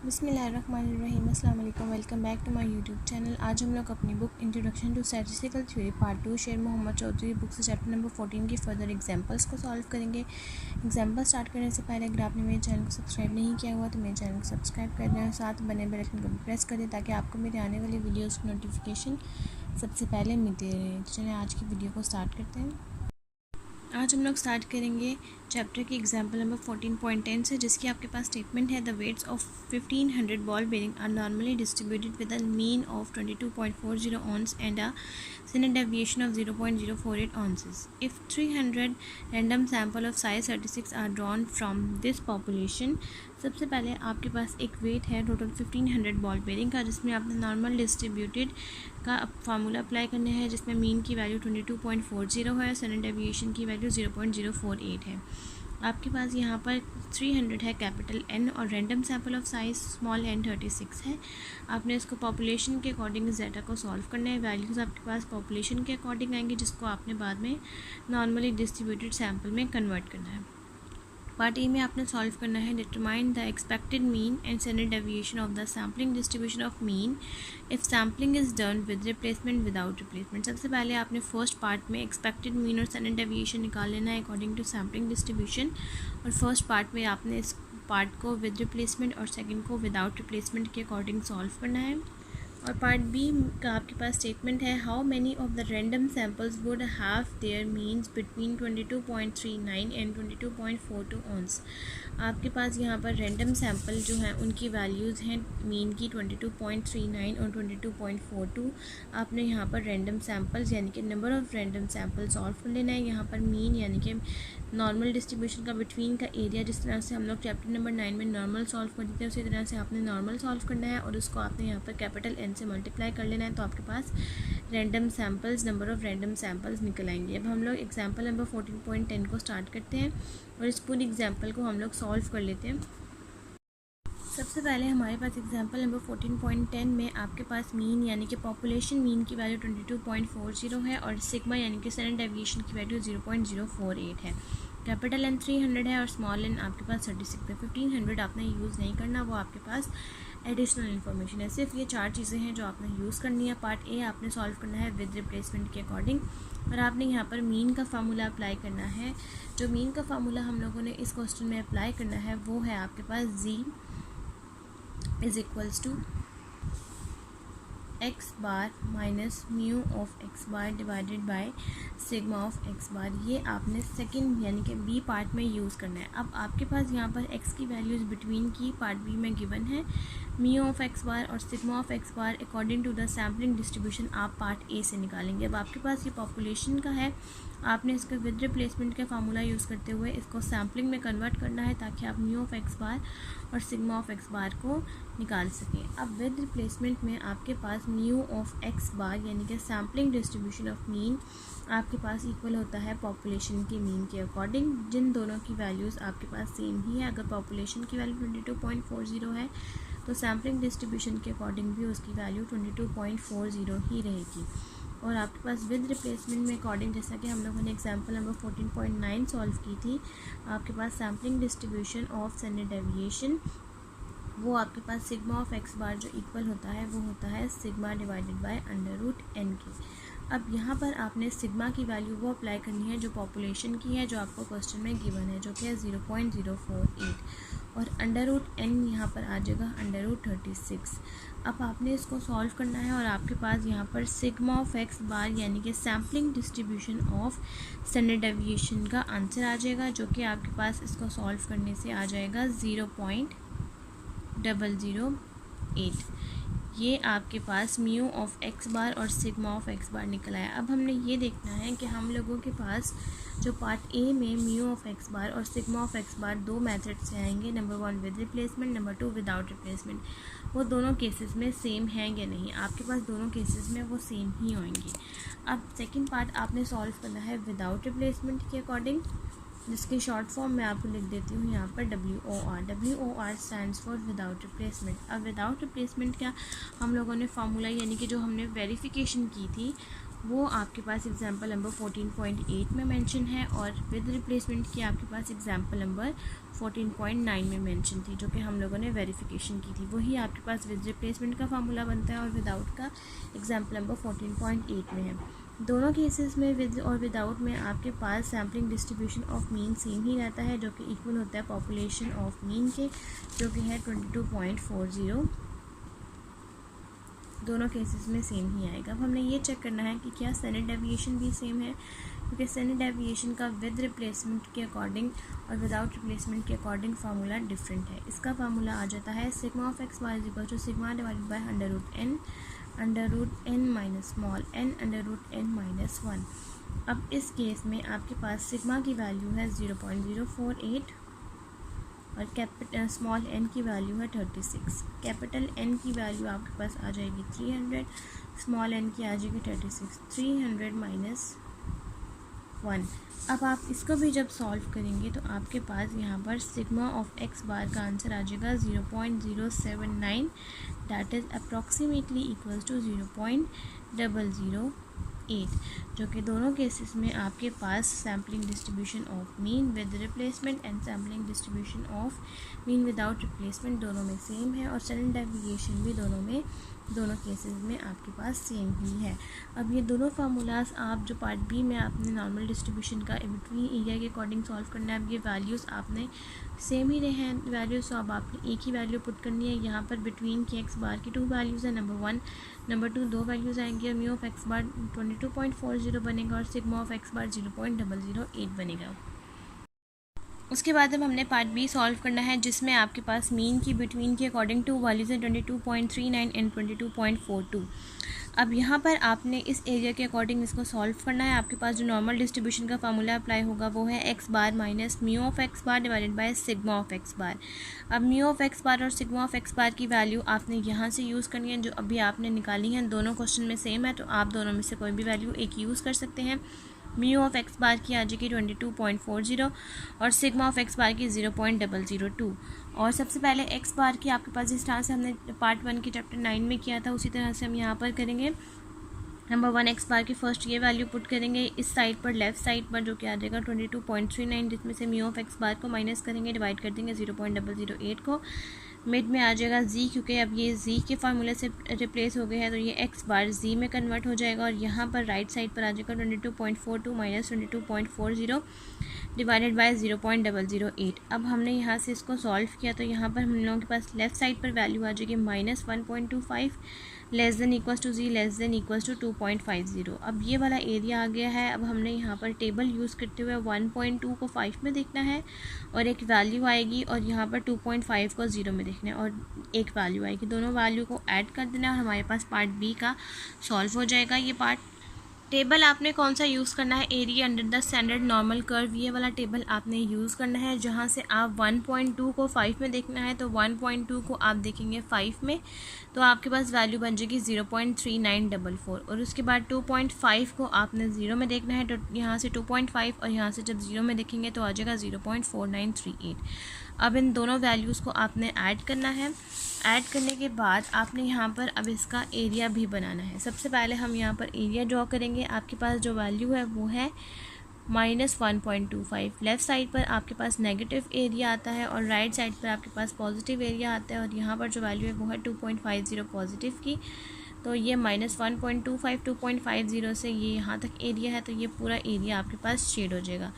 बिस्मिल्लाहिर्रहमानिर्रहीम। अस्सलाम वालेकुम। Welcome back to my YouTube channel. आज हम लोग अपनी book introduction to statistical theory part 2 Sher Mohammad Chaudhry book से चैप्टर नंबर 14 की फर्दर एग्जांपल्स को सॉल्व करेंगे। एग्जांपल स्टार्ट करने से पहले अगर आपने मेरे चैनल को सब्सक्राइब नहीं किया हुआ तो मेरे चैनल को सब्सक्राइब कर दें और साथ बने बेल आइकन को भी प्रेस कर दें ताकि आपको मेरे आने वाली वीडियोज़ की नोटिफिकेशन सबसे पहले मिलती रहे। तो चलिए आज की वीडियो को स्टार्ट करते हैं। आज हम लोग स्टार्ट करेंगे चैप्टर की एग्जांपल नंबर 14.10 से, जिसकी आपके पास स्टेटमेंट है the weights of 1500 ball bearing are normally distributed with a mean of 22.40 ounce and a standard deviation of 0.048 ounces. If 300 random sample of size 36 are drawn from this population, सबसे पहले आपके पास एक wait है total 1500 ball bearing का, जिसमें आपने normal distributed का formula apply करना है, जिसमें मीन की वैल्यू 22.40 है, स्टैंडर्ड डेविएशन की वैल्यू 0.048 है। आपके पास यहाँ पर 300 है कैपिटल एन और random sample of size small n 36 है। आपने इसको पॉपुलेशन के अकॉर्डिंग इस डाटा को सॉल्व करना है। वैल्यूज़ आपके पास पॉपुलेशन के अकॉर्डिंग आएंगी, जिसको आपने बाद में नॉर्मली डिस्ट्रीब्यूटेड सैम्पल में कन्वर्ट करना है। पार्ट ए में आपने सॉल्व करना है determine the expected mean and standard deviation of the sampling distribution of mean if sampling is done with replacement without replacement. सबसे पहले आपने फर्स्ट पार्ट में एक्सपेक्टेड मीन और स्टैंडर्ड डेविएशन निकाल लेना है अकॉर्डिंग टू सैम्पलिंग डिस्ट्रीब्यूशन, और first part में आपने इस पार्ट को विद रिप्लेसमेंट और सेकेंड को विदाउट रिप्लेसमेंट के अकॉर्डिंग सॉल्व करना है। और पार्ट बी का आपके पास स्टेटमेंट है how many of the random samples would have their means between 22.39 and 22.42 ऑन्स। आपके पास यहाँ पर रैंडम सैम्पल जो हैं उनकी वैल्यूज़ हैं मीन की 22.39 और 22.42। आपने यहाँ पर रैंडम सैम्पल्स यानी कि number of random sample solve कर लेना है। यहाँ पर मीन यानी कि नॉर्मल डिस्ट्रीब्यूशन का बिटवीन का एरिया, जिस तरह से हम लोग चैप्टर नंबर 9 में नॉर्मल सॉल्व करते हैं उसी तरह से आपने नॉर्मल सॉल्व करना है और उसको आपने यहाँ पर कैपिटल एन से मल्टीप्लाई कर लेना है, तो आपके पास random samples number of random samples निकल आएंगे। अब हम लोग एग्जाम्पल नंबर 14.10 को स्टार्ट करते हैं और इस पूरी एग्जाम्पल को हम लोग सॉल्व कर लेते हैं। सबसे पहले हमारे पास एग्जांपल नंबर 14.10 में आपके पास मीन यानी कि पॉपुलेशन मीन की वैल्यू 22.40 है और सिग्मा यानी कि स्टैंडर्ड डेविएशन की वैल्यू 0.048 है। कैपिटल एन 300 है और स्मॉल एन आपके पास 36 है। 1500 आपने यूज़ नहीं करना, वो आपके पास एडिशनल इन्फॉर्मेशन है। सिर्फ ये चार चीज़ें हैं जो आपने यूज़ करनी है। पार्ट ए आपने सॉल्व करना है विद रिप्लेसमेंट के अकॉर्डिंग, और आपने यहाँ पर मीन का फार्मूला अप्लाई करना है। जो मीन का फार्मूला हम लोगों ने इस क्वेश्चन में अप्लाई करना है वो है आपके पास G is equals to x bar minus mu of x bar divided by sigma of x bar. ये आपने सेकंड यानी कि बी पार्ट में यूज़ करना है। अब आपके पास यहाँ पर एक्स की वैल्यूज़ बिटवीन की पार्ट बी में गिवन है, म्यू ऑफ एक्स बार और sigma of x bar according to the sampling distribution आप पार्ट ए से निकालेंगे। अब आपके पास ये पॉपुलेशन का है, आपने इसका विद रिप्लेसमेंट का फार्मूला यूज़ करते हुए इसको सैम्पलिंग में कन्वर्ट करना है ताकि आप म्यू ऑफ एक्स बार और सिग्मा ऑफ एक्स बार को निकाल सकें। अब विद रिप्लेसमेंट में आपके पास म्यू ऑफ एक्स बार यानी कि सैम्पलिंग डिस्ट्रीब्यूशन ऑफ मीन आपके पास इक्वल होता है पॉपुलेशन के मीन के अकॉर्डिंग, जिन दोनों की वैल्यूज़ आपके पास सेम ही है। अगर पॉपुलेशन की वैल्यू 22.40 है तो सैम्पलिंग डिस्ट्रीब्यूशन के अकॉर्डिंग भी उसकी वैल्यू 22.40 ही रहेगी। और आपके पास विद रिप्लेसमेंट में अकॉर्डिंग, जैसा कि हम लोगों ने एग्जांपल नंबर 14.9 सॉल्व की थी, आपके पास sampling distribution of standard deviation वो आपके पास सिग्मा ऑफ एक्स बार जो इक्वल होता है वो होता है sigma divided by under root N के। अब यहाँ पर आपने सिग्मा की वैल्यू वो अप्लाई करनी है जो पॉपुलेशन की है, जो आपको क्वेश्चन में गिवन है, जो कि है 0.048, और अंडर रूट एन यहाँ पर आ जाएगा अंडर रूट 36। अब आपने इसको सॉल्व करना है और आपके पास यहाँ पर सिग्मा ऑफ एक्स बार यानी कि sampling distribution of standard deviation का आंसर आ जाएगा, जो कि आपके पास इसको सॉल्व करने से आ जाएगा 0.008। ये आपके पास म्यू ऑफ एक्स बार और सिग्मा ऑफ एक्स बार निकल आया। अब हमने ये देखना है कि हम लोगों के पास जो पार्ट ए में म्यू ऑफ एक्स बार और सिग्मा ऑफ एक्स बार दो मेथड से आएंगे, number 1 with replacement, number 2 without replacement, वो दोनों केसेस में सेम हैं या नहीं। आपके पास दोनों केसेस में वो सेम ही होंगे। अब सेकेंड पार्ट आपने सॉल्व करना है विदाउट रिप्लेसमेंट के अकॉर्डिंग, जिसकी शॉर्ट फॉर्म मैं आपको लिख देती हूँ यहाँ पर WOR stands for without replacement. अब विदाउट रिप्लेसमेंट का हम लोगों ने फार्मूला यानी कि जो हमने वेरिफिकेशन की थी वो आपके पास एग्जाम्पल नंबर 14.8 में मेंशन है, और विद रिप्लेसमेंट की आपके पास एग्जाम्पल नंबर 14.9 में मेंशन थी, जो कि हम लोगों ने वेरिफिकेशन की थी। वही आपके पास विद रिप्लेसमेंट का फार्मूला बनता है, और विदाउट का एग्जाम्पल नंबर 14.8 में है। दोनों केसेस में विद और विदाउट में आपके पास sampling distribution of mean same ही रहता है, जो कि इक्वल होता है पॉपुलेशन ऑफ मीन के, जो कि है 22.40। दोनों केसेस में सेम ही आएगा। अब हमने ये चेक करना है कि क्या स्टैंडर्ड डेविएशन भी सेम है, क्योंकि स्टैंडर्ड डेविएशन का विद रिप्लेसमेंट के अकॉर्डिंग और विदाउट रिप्लेसमेंट के अकॉर्डिंग फार्मूला डिफरेंट है। इसका फार्मूला आ जाता है sigma of x bar is equal to sigma divided by under root n minus small n under root n minus 1। अब इस केस में आपके पास सिग्मा की वैल्यू है 0.048 और स्मॉल n की वैल्यू है 36। कैपिटल N की वैल्यू आपके पास आ जाएगी 300, स्मॉल n की आ जाएगी 36। 300 माइनस 1। अब आप इसको भी जब सॉल्व करेंगे तो आपके पास यहाँ पर सिग्मा ऑफ एक्स बार का आंसर आ जाएगा 0.079, that is approximately equals to 0.008, जो कि दोनों केसेस में आपके पास sampling distribution of mean with replacement and sampling distribution of mean without replacement दोनों में सेम है, और स्टैंडर्ड डेविएशन भी दोनों केसेस में आपके पास सेम ही है। अब ये दोनों फार्मूलाज आप जो पार्ट बी में आपने नॉर्मल डिस्ट्रीब्यूशन का बिटवीन एरिया के अकॉर्डिंग सॉल्व करना है। अब ये वैल्यूज़ आपने सेम ही रहे हैं वैल्यूज़, तो अब आपने एक ही वैल्यू पुट करनी है। यहाँ पर बिटवीन के एक्स बार की 2 वैल्यूज़ है, नंबर 1 नंबर 2 2 वैल्यूज़ आएंगी, और म्यू ऑफ एक्स बार 22.40 बनेगा, और सिग्मा ऑफ एक्स बार 0.008 बनेगा। उसके बाद अब हमने पार्ट बी सॉल्व करना है, जिसमें आपके पास मीन की बिटवीन के अकॉर्डिंग 2 वैल्यूज़ हैं 22.39 एंड 22.42। अब यहाँ पर आपने इस एरिया के अकॉर्डिंग इसको सॉल्व करना है। आपके पास जो नॉर्मल डिस्ट्रीब्यूशन का फार्मूला अप्लाई होगा वो है X bar minus mu of x bar divided by sigma of x bar. अब म्यू ऑफ एक्स बार और सिग्मा ऑफ एक्स बार की वैल्यू आपने यहाँ से यूज़ करनी है, जो अभी आपने निकाली है। दोनों क्वेश्चन में सेम है, तो आप दोनों में से कोई भी वैल्यू एक यूज़ कर सकते हैं। म्यू ऑफ एक्स बार की आ जाएगी 22.40 और सिग्मा ऑफ एक्स बार की 0.002। और सबसे पहले एक्स बार की आपके पास जिस तरह से हमने पार्ट 1 के चैप्टर 9 में किया था, उसी तरह से हम यहाँ पर करेंगे। नंबर 1 एक्स बार की फर्स्ट ये वैल्यू पुट करेंगे इस साइड पर, लेफ्ट साइड पर, जो कि आ जाएगा 22.39, जिसमें से म्यू ऑफ एक्स बार को माइनस करेंगे, डिवाइड कर देंगे 0.008 को। मिड में आ जाएगा जी, क्योंकि अब ये जी के फार्मूले से रिप्लेस हो गए हैं, तो ये एक्स बार जी में कन्वर्ट हो जाएगा। और यहाँ पर राइट साइड पर आ जाएगा 22.42 माइनस 22.40 डिवाइडेड बाय 0.008। अब हमने यहाँ से इसको सॉल्व किया, तो यहाँ पर हम लोगों के पास लेफ्ट साइड पर वैल्यू आ जाएगी -1.25 less than equals to Z less than equals to 2.50। अब ये वाला एरिया आ गया है। अब हमने यहाँ पर टेबल यूज़ करते हुए 1.2 को 5 में देखना है, और एक वैल्यू आएगी, और यहाँ पर 2.5 को 0 में देखना है, और एक वैल्यू आएगी। दोनों वैल्यू को ऐड कर देना, और हमारे पास पार्ट बी का सॉल्व हो जाएगा। ये पार्ट टेबल आपने कौन सा यूज़ करना है, area under the standard normal curve, ये वाला टेबल आपने यूज़ करना है। जहाँ से आप 1.2 को 5 में देखना है, तो 1.2 को आप देखेंगे 5 में, तो आपके पास वैल्यू बन जाएगी 0.3944। और उसके बाद 2.5 को आपने 0 में देखना है, तो यहाँ से 2.5 और यहाँ से जब 0 में देखेंगे तो आ जाएगा 0.4938। अब इन दोनों वैल्यूज़ को आपने ऐड करना है। ऐड करने के बाद आपने यहाँ पर अब इसका एरिया भी बनाना है। सबसे पहले हम यहाँ पर एरिया ड्रॉ करेंगे। आपके पास जो वैल्यू है वो है -1.25। लेफ़्ट साइड पर आपके पास नेगेटिव एरिया आता है, और राइट साइड पर आपके पास पॉजिटिव एरिया आता है, और यहाँ पर जो वैल्यू है वो है 2.50 पॉजिटिव की। तो ये -1.25 2.50 से ये यहाँ तक एरिया है, तो ये पूरा एरिया आपके पास शेड हो जाएगा।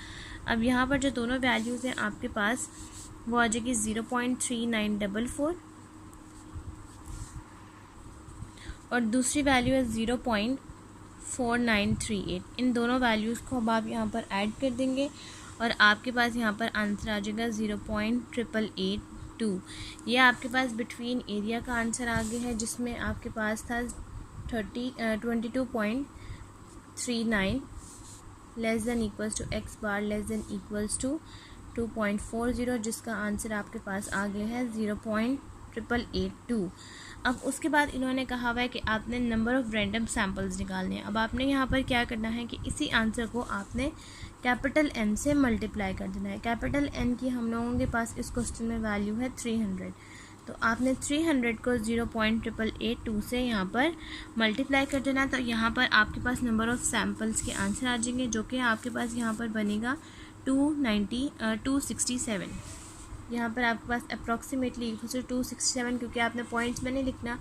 अब यहाँ पर जो दोनों वैल्यूज़ हैं आपके पास वो आ जाएगी 0.3944, और दूसरी वैल्यू है 0.4938। इन दोनों वैल्यूज़ को अब आप यहाँ पर ऐड कर देंगे, और आपके पास यहाँ पर आंसर आ जाएगा 0.8882। ये आपके पास बिटवीन एरिया का आंसर आ गया है, जिसमें आपके पास था 22.39 less than equals to x bar less than equals to 2.40, जिसका आंसर आपके पास आ गया है 0.8882। अब उसके बाद इन्होंने कहा हुआ है कि आपने नंबर ऑफ़ रैंडम सैम्पल्स निकालने हैं। अब आपने यहाँ पर क्या करना है कि इसी आंसर को आपने कैपिटल N से मल्टीप्लाई कर देना है। कैपिटल N की हम लोगों के पास इस क्वेश्चन में वैल्यू है 300। तो आपने 300 को 0.882 से यहाँ पर मल्टीप्लाई कर देना। तो यहाँ पर आपके पास नंबर ऑफ़ सैम्पल्स के आंसर आ जाएंगे, जो कि आपके पास यहाँ पर बनेगा 267। यहाँ पर आपके पास अप्रॉक्सीमेटली 267, क्योंकि आपने पॉइंट्स में नहीं लिखना,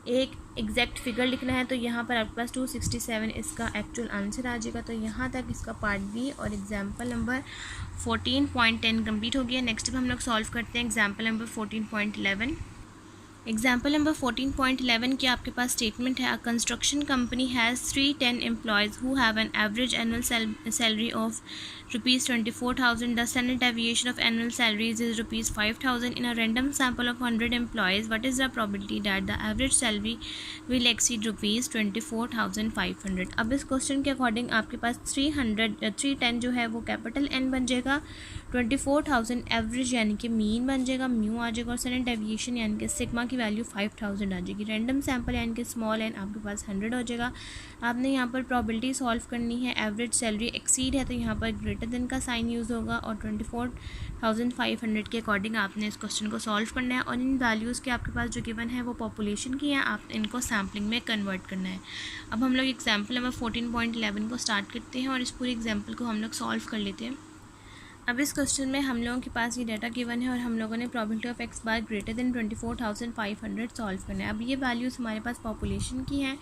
एक एग्जैक्ट फिगर लिखना है। तो यहाँ पर आपके पास 267 इसका एक्चुअल आंसर आ जाएगा। तो यहाँ तक इसका पार्ट बी और एग्जाम्पल नंबर 14.10 कंप्लीट हो गया। नेक्स्ट अब हम लोग सॉल्व करते हैं एग्जाम्पल नंबर 14.11। एग्जाम्पल नंबर 14.11 की आपके पास स्टेटमेंट है, a construction company has 310 employees who have an average annual salary of ₹24,000. The standard deviation of annual salaries is ₹5,000. In a random sample of 100 employees, what is the probability that the average salary will exceed ₹24,500? अब इस question के according आपके पास 310 जो है वो capital N बन जाएगा, 24,000 average यानी कि मीन बन जाएगा, म्यू आ जाएगा, और स्टैंडर्ड डेविएशन यानी कि सिग्मा की वैल्यू 5000 आ जाएगी। रैंडम सैम्पल यानी कि स्मॉल एन आपके पास 100 हो जाएगा। आपने यहाँ पर प्रॉबिलिटी सॉल्व करनी है। एवरेज सैलरी एक्सीड है तो यहाँ पर ग्रेटर देन का साइन यूज़ होगा, और 24,500 के अकॉर्डिंग आपने इस क्वेश्चन को सॉल्व करना है। और इन वैल्यूज़ के आपके पास जो गिवन है वो पॉपुलेशन की है, आप इनको सैम्पलिंग में कन्वर्ट करना है। अब हम लोग एग्जाम्पल नंबर 14.11 को स्टार्ट करते हैं और इस पूरे एग्जाम्पल को हम लोग सॉल्व कर लेते हैं। अब इस क्वेश्चन में हम लोगों के पास ये डाटा गिवन है और हम लोगों ने probability of x bar greater than 24,500 solve करना है। अब ये वैल्यूज़ हमारे पास पॉपुलेशन की हैं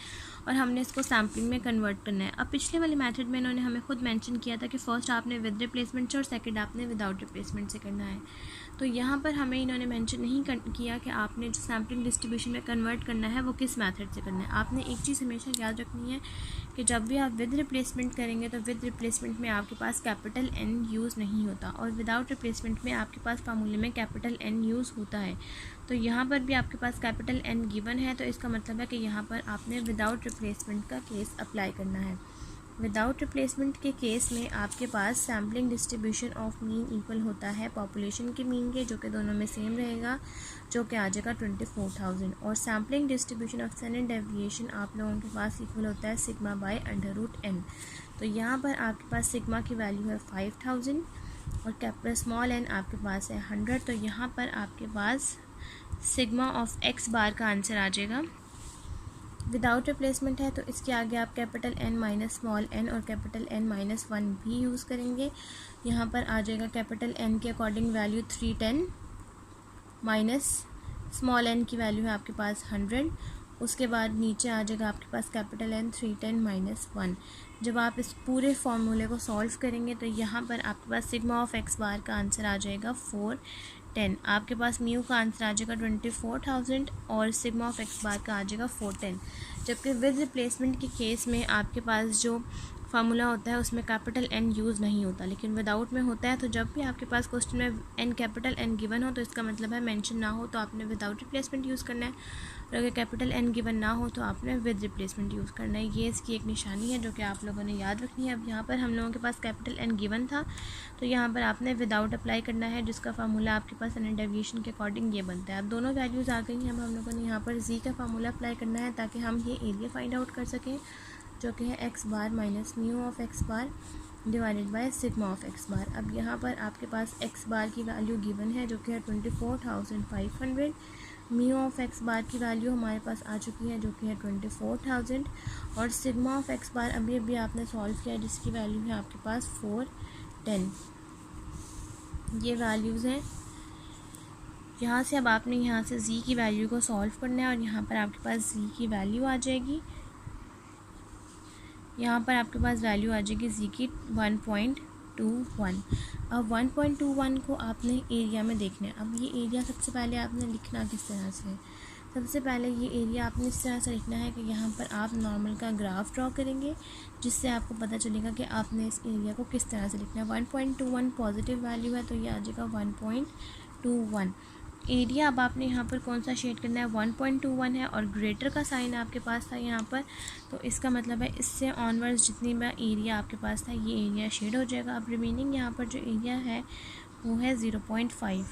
और हमने इसको सैम्पलिंग में कन्वर्ट करना है। अब पिछले वाले मेथड में इन्होंने हमें खुद मेंशन किया था कि फ़र्स्ट आपने विद रिप्लेसमेंट से और सेकंड आपने विदाउट रिप्लेसमेंट से करना है। तो यहाँ पर हमें इन्होंने मेंशन नहीं किया कि आपने जो सैम्पलिंग डिस्ट्रीब्यूशन में कन्वर्ट करना है वो किस मेथड से करना है। आपने एक चीज़ हमेशा याद रखनी है कि जब भी आप विद रिप्लेसमेंट करेंगे तो विद रिप्लेसमेंट में आपके पास कैपिटल N यूज़ नहीं होता, और विदाउट रिप्लेसमेंट में आपके पास फार्मूले में कैपिटल N यूज़ होता है। तो यहाँ पर भी आपके पास कैपिटल N गिवन है, तो इसका मतलब है कि यहाँ पर आपने विदाउट रिप्लेसमेंट का केस अप्लाई करना है। विदाउट रिप्लेसमेंट के केस में आपके पास sampling distribution of mean equal होता है पॉपुलेशन के मीन के, जो कि दोनों में सेम रहेगा, जो कि आ जाएगा 24,000। और sampling distribution of standard deviation आप लोगों के पास इक्वल होता है सिग्मा बाय √n। तो यहाँ पर आपके पास सिग्मा की वैल्यू है 5000 और कैपिटल स्मॉल n आपके पास है 100। तो यहाँ पर आपके पास सिग्मा ऑफ x बार का आंसर आ जाएगा। विदाउट रिप्लेसमेंट है तो इसके आगे आप capital N minus small n और कैपिटल N माइनस 1 भी यूज़ करेंगे। यहाँ पर आ जाएगा कैपिटल N के according value 310 minus small n की वैल्यू है आपके पास 100। उसके बाद नीचे आ जाएगा आपके पास कैपिटल N 310 माइनस 1। जब आप इस पूरे फॉर्मूले को सॉल्व करेंगे तो यहाँ पर आपके पास सिग्मा ऑफ x बार का आंसर आ जाएगा 410। आपके पास म्यू का आंसर आ जाएगा 24,000 और सिग्मा ऑफ x बार का आ जाएगा 410। जबकि विद रिप्लेसमेंट के केस में आपके पास जो फार्मूला होता है उसमें कैपिटल N यूज़ नहीं होता, लेकिन विदाउट में होता है। तो जब भी आपके पास क्वेश्चन में N कैपिटल N गिवन हो तो इसका मतलब है मेंशन ना हो तो आपने विदाउट रिप्लेसमेंट यूज़ करना है, और अगर कैपिटल N गिवन ना हो तो आपने विद रिप्लेसमेंट यूज़ करना है। ये इसकी एक निशानी है जो कि आप लोगों ने याद रखनी है। अब यहाँ पर हम लोगों के पास कैपिटल N गिवन था तो यहाँ पर आपने विदाउट अप्लाई करना है, जिसका फार्मूला आपके पास स्टैंडर्ड डेविएशन के अकॉर्डिंग ये बनता है। अब दोनों वैल्यूज़ आ गई हैं। अब हम लोगों ने यहाँ पर Z का फार्मूला अप्लाई करना है ताकि हम ये एरिया फाइंड आउट कर सकें, जो कि है x bar minus mu of x bar divided by sigma of x बार। अब यहाँ पर आपके पास x बार की वैल्यू गिवन है जो कि है 24,500। म्यू ऑफ x बार की वैल्यू हमारे पास आ चुकी है जो कि है 24,000, और सिग्मा ऑफ x बार अभी आपने सॉल्व किया जिसकी वैल्यू है आपके पास 410। ये वैल्यूज़ हैं। यहाँ से अब आपने यहाँ से z की वैल्यू को सॉल्व करना है और यहाँ पर आपके पास z की वैल्यू आ जाएगी। यहाँ पर आपके पास वैल्यू आ जाएगी z की 1.21। अब 1.21 को आपने एरिया में देखना है। अब ये एरिया सबसे पहले आपने लिखना किस तरह से, सबसे पहले ये एरिया आपने इस तरह से लिखना है कि यहाँ पर आप नॉर्मल का ग्राफ ड्रॉ करेंगे, जिससे आपको पता चलेगा कि आपने इस एरिया को किस तरह से लिखना है। 1.21 पॉजिटिव वैल्यू है तो ये आ जाएगा 1.21 एरिया। अब आपने यहाँ पर कौन सा शेड करना है, 1.21 है और ग्रेटर का साइन आपके पास था यहाँ पर, तो इसका मतलब है इससे ऑनवर्ड्स जितनी बार एरिया आपके पास था ये एरिया शेड हो जाएगा। अब रिमेनिंग यहाँ पर जो एरिया है वो है 0.5।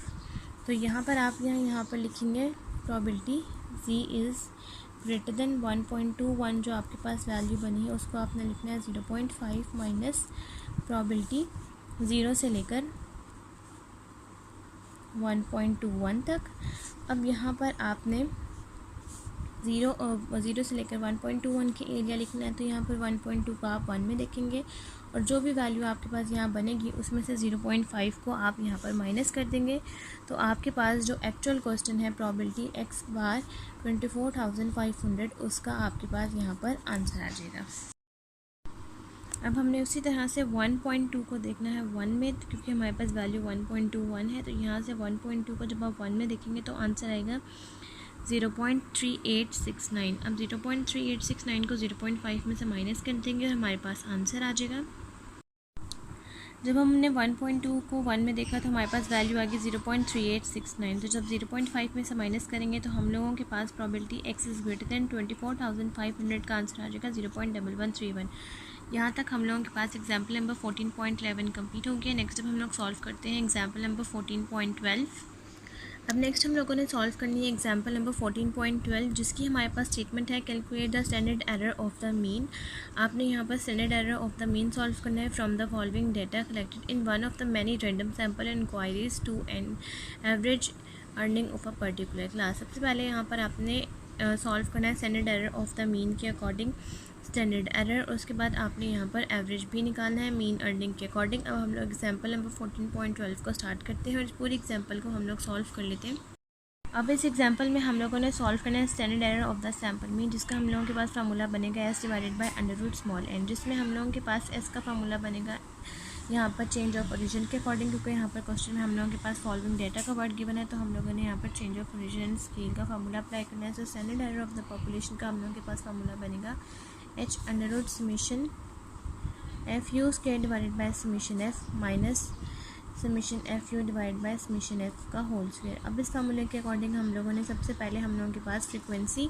तो यहाँ पर आप यहाँ पर लिखेंगे probability z is greater than 1.21, जो आपके पास वैल्यू बनी है उसको आपने लिखना है 0.5 माइनस प्रोबेबिलिटी 0 से लेकर 1.21 तक। अब यहाँ पर आपने ज़ीरो से लेकर 1.21 के एरिया लिखना है, तो यहाँ पर 1.2 को आप 1 में देखेंगे और जो भी वैल्यू आपके पास यहाँ बनेगी उसमें से 0.5 को आप यहाँ पर माइनस कर देंगे। तो आपके पास जो एक्चुअल क्वेश्चन है प्रोबेबिलिटी x बार 24,500, उसका आपके पास यहाँ पर आंसर आ जाएगा। अब हमने उसी तरह से 1.2 को देखना है 1 में, क्योंकि हमारे पास वैल्यू 1.21 है, तो यहाँ से 1.2 को जब आप 1 में देखेंगे तो आंसर आएगा 0.3869। अब 0.3869 को 0.5 में से माइनस कर देंगे और हमारे पास आंसर आ जाएगा। जब हमने 1.2 को 1 में देखा तो हमारे पास वैल्यू आ गई 0.3869। तो जब 0.5 में से माइनस करेंगे तो हम लोगों के पास probability x is greater than 24,500 का आंसर आ जाएगा 0.1131। यहाँ तक हम लोगों के पास एग्जाम्पल नंबर 14.11 कंप्लीट हो गया। नेक्स्ट अब हम लोग सॉल्व करते हैं एग्जाम्पल नंबर 14.12। अब नेक्स्ट हम लोगों ने सॉल्व करनी है एग्जाम्पल नंबर 14.12, जिसकी हमारे पास स्टेटमेंट है calculate the standard error of the mean. आपने यहाँ पर standard error of the mean solve करना है from the following data collected in one of the many random sample inquiries to an average earning of a particular class. सबसे पहले यहाँ पर आपने सॉल्व करना है standard error of the mean के अकॉर्डिंग स्टैंडर्ड एरर, और उसके बाद आपने यहाँ पर एवरेज भी निकालना है मीन अर्निंग के अकॉर्डिंग। अब हम लोग एग्जाम्पल नंबर 14.12 को स्टार्ट करते हैं और इस पूरी एग्जाम्पल को हम लोग सॉल्व कर लेते हैं। अब इस एग्जाम्पल में हम लोगों ने सॉल्व करना है standard error of the sample mean, जिसका हम लोगों के पास फार्मूला बनेगा s डिवाइडेड बाय √n, जिसमें हम लोगों के पास s का फार्मूला बनेगा यहाँ पर चेंज ऑफ ओरिजिन के अकॉर्डिंग, क्योंकि यहाँ पर क्वेश्चन में हम लोगों के पास फॉलोइंग डेटा का वर्ड गिवन है, तो हम लोगों ने यहाँ पर change of origin and scale का फार्मूला अप्लाई करना है। तो standard error of the population का हम लोगों के पास फार्मूला बनेगा h under summation F you square divided by summation F minus summation F you divide by summation F का होल स्क्वायर। अब इस फार्मूले के अकॉर्डिंग हम लोगों ने सबसे पहले हम लोगों के पास फ्रीक्वेंसी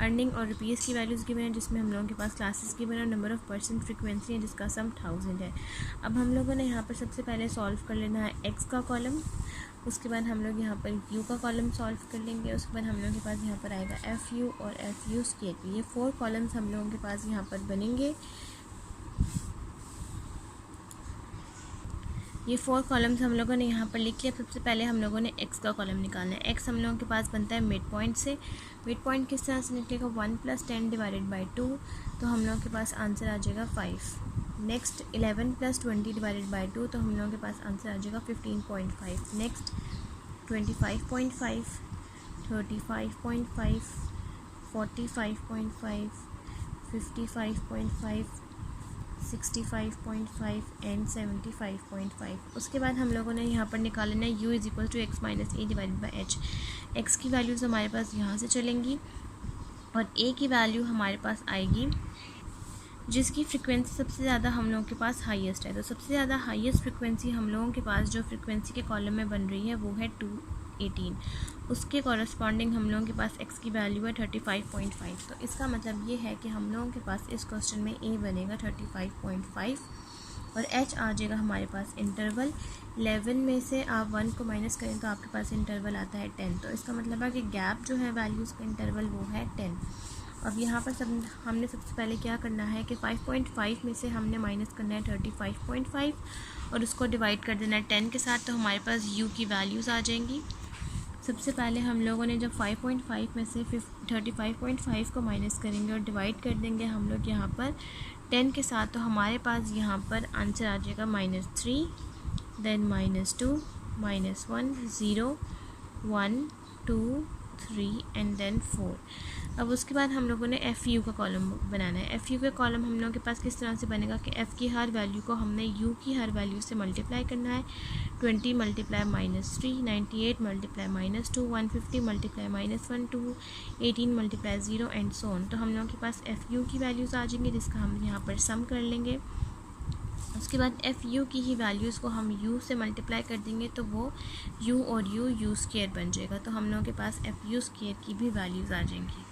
अर्निंग और रुपीज़ की वैल्यूज़ गिवन है, जिसमें हम लोगों के पास क्लासेस गिवन है, नंबर ऑफ परसेंट फ्रीक्वेंसी है जिसका सम 1000 है। अब हम लोगों ने यहाँ पर सबसे पहले सॉल्व कर लेना है एक्स का कॉलम, उसके बाद हम लोग यहाँ पर यू का कॉलम सॉल्व कर लेंगे, उसके बाद हम लोगों के पास यहाँ पर आएगा एफ यू और एफ यू स्केयर। ये 4 कॉलम्स हम लोगों के पास यहाँ पर बनेंगे। ये 4 कॉलम्स हम लोगों ने यहाँ पर लिख लिया। सबसे पहले हम लोगों ने x का कॉलम निकालना है। x हम लोगों के पास बनता है मिड पॉइंट से। मिड पॉइंट किस तरह से निकलेगा 1 + 10 डिवाइडेड बाई 2, तो हम लोगों के पास आंसर आ जाएगा 5। नेक्स्ट 11 + 20 डिवाइडेड बाई 2, तो हम लोगों के पास आंसर आ जाएगा 15.5। Next 25.5, 35.5, 45.5, 55.5, 65.5 and 75.5। उसके बाद हम लोगों ने यहाँ पर निकालना है u is equal to x minus a divided by h. X की वैल्यूज़ हमारे पास यहाँ से चलेंगी और a की वैल्यू हमारे पास आएगी जिसकी फ्रीक्वेंसी सबसे ज़्यादा हम लोगों के पास हाईएस्ट है। तो सबसे ज़्यादा हाईएस्ट फ्रीक्वेंसी हम लोगों के पास जो फ्रीक्वेंसी के कॉलम में बन रही है वो है 218। उसके कॉरस्पॉन्डिंग हम लोगों के पास x की वैल्यू है 35.5। तो इसका मतलब ये है कि हम लोगों के पास इस क्वेश्चन में a बनेगा 35.5 और h आ जाएगा हमारे पास इंटरवल 11 में से आप 1 को माइनस करें तो आपके पास इंटरवल आता है 10। तो इसका मतलब है कि गैप जो है वैल्यूज़ का इंटरवल वो है 10। अब यहाँ पर हमने सबसे पहले क्या करना है कि 5.5 में से हमने माइनस करना है 35.5 और उसको डिवाइड कर देना है 10 के साथ, तो हमारे पास u की वैल्यूज़ आ जाएंगी। सबसे पहले हम लोगों ने जब 5.5 में से 35.5 को माइनस करेंगे और डिवाइड कर देंगे हम लोग यहाँ पर 10 के साथ, तो हमारे पास यहाँ पर आंसर आ जाएगा -3, देन -2, -1, 0, 1, 2, 3 एंड देन 4। अब उसके बाद हम लोगों ने एफ़ यू का कॉलम बनाना है। एफ़ यू का कॉलम हम लोगों के पास किस तरह से बनेगा कि एफ़ की हर वैल्यू को हमने यू की हर वैल्यू से मल्टीप्लाई करना है। 20 × -3, 98 × -2, 150 × -1, 218 × 0 एंड सो ऑन। तो हम लोगों के पास एफ़ यू की वैल्यूज़ आ जाएंगी जिसका हम यहाँ पर सम कर लेंगे। उसके बाद एफ़ यू की ही वैल्यूज़ को हम यू से मल्टीप्लाई कर देंगे तो वो यू और यू स्क्वायर बन जाएगा। तो हम लोगों के पास एफ़ यू स्क्वायर की भी वैल्यूज़ आ जाएंगी।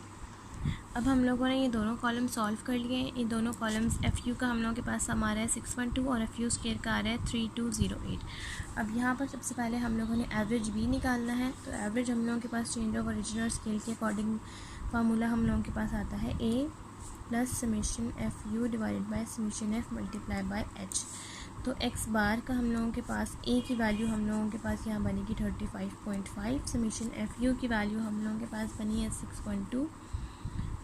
अब हम लोगों ने ये दोनों कॉलम सॉल्व कर लिए हैं। ये दोनों कॉलम्स एफ़ यू का हम लोगों के पास सम आ रहा है 612 और एफ़ यू स्क्वायर का आ रहा है 3208। अब यहाँ पर सबसे पहले हम लोगों ने एवरेज भी निकालना है। तो एवरेज हम लोगों के पास चेंज ऑफ ओरिजिन और स्केल के अकॉर्डिंग फार्मूला हम लोगों के पास आता है a + summation F U divided by summation F multiply by H. तो एक्स बार का हम लोगों के पास ए की वैल्यू हम लोगों के पास यहाँ बनेगी 35.5। समेशन एफ यू की वैल्यू हम लोगों के पास बनी है 6.2।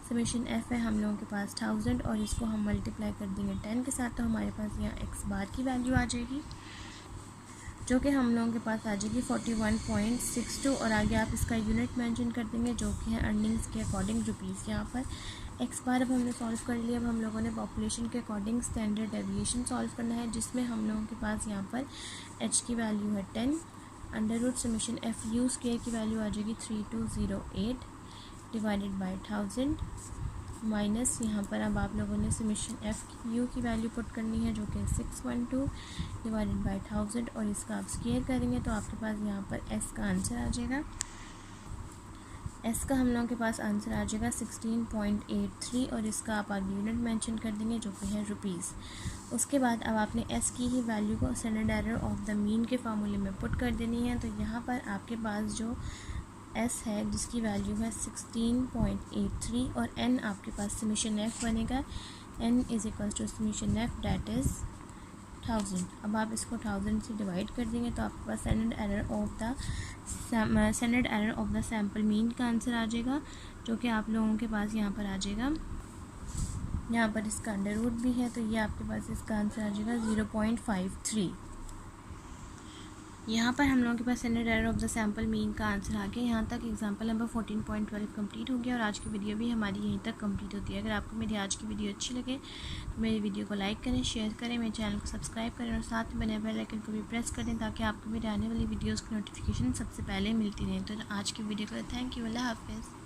समेशन एफ है हम लोगों के पास 1000 और इसको हम मल्टीप्लाई कर देंगे 10 के साथ, तो हमारे पास यहाँ एक्स बार की वैल्यू आ जाएगी जो कि हम लोगों के पास आ जाएगी 41.62। और आगे आप इसका यूनिट मेंशन कर देंगे जो कि है अर्निंग्स के अकॉर्डिंग रुपीज़। यहाँ पर एक्स बार अब हमने सॉल्व कर लिया। अब हम लोगों ने पॉपुलेशन के अकॉर्डिंग स्टैंडर्ड डेविएशन सॉल्व करना है, जिसमें हम लोगों के पास यहाँ पर एच की वैल्यू है 10, under root summation f u square की वैल्यू आ जाएगी 3208 डिवाइडेड बाई 1000 माइनस यहाँ पर अब आप लोगों ने समेशन एफ यू की वैल्यू पुट करनी है जो कि 612 डिवाइडेड बाई 1000 और इसका आप स्क्वायर करेंगे तो आपके पास यहाँ पर एस का आंसर आ जाएगा। एस का हम लोगों के पास आंसर आ जाएगा 16.83 और इसका आप आगे यूनिट मेंशन कर देंगे जो कि है रुपीज़। उसके बाद अब आपने एस की ही वैल्यू को standard error of the mean के फार्मूले में पुट कर देनी है। तो यहाँ पर आपके पास जो एस है जिसकी वैल्यू है 16.83 और एन आपके पास समेशन एफ बनेगा, n is equals to summation f that is 1000। अब आप इसको 1000 से डिवाइड कर देंगे तो आपके पास standard error of the sample mean का आंसर आ जाएगा जो कि आप लोगों के पास यहाँ पर आ जाएगा। यहाँ पर इसका अंडर रूट भी है तो ये आपके पास इसका आंसर आ जाएगा 0.53। यहाँ पर हम लोगों के पास standard error of the sample mean का आंसर आ गया। यहाँ तक एग्जांपल नंबर 14.12 कंप्लीट हो गया और आज की वीडियो भी हमारी यहीं तक कंप्लीट होती है। अगर आपको मेरी आज की वीडियो अच्छी लगे तो मेरी वीडियो को लाइक करें, शेयर करें, मेरे चैनल को सब्सक्राइब करें और साथ में बने बेल आइकन को भी प्रेस करें ताकि आपको मेरे आने वाली वीडियोज़ की नोटिफिकेशन सबसे पहले मिलती रहे। तो आज की वीडियो के लिए थैंक यू, अल्लाह हाफिज़।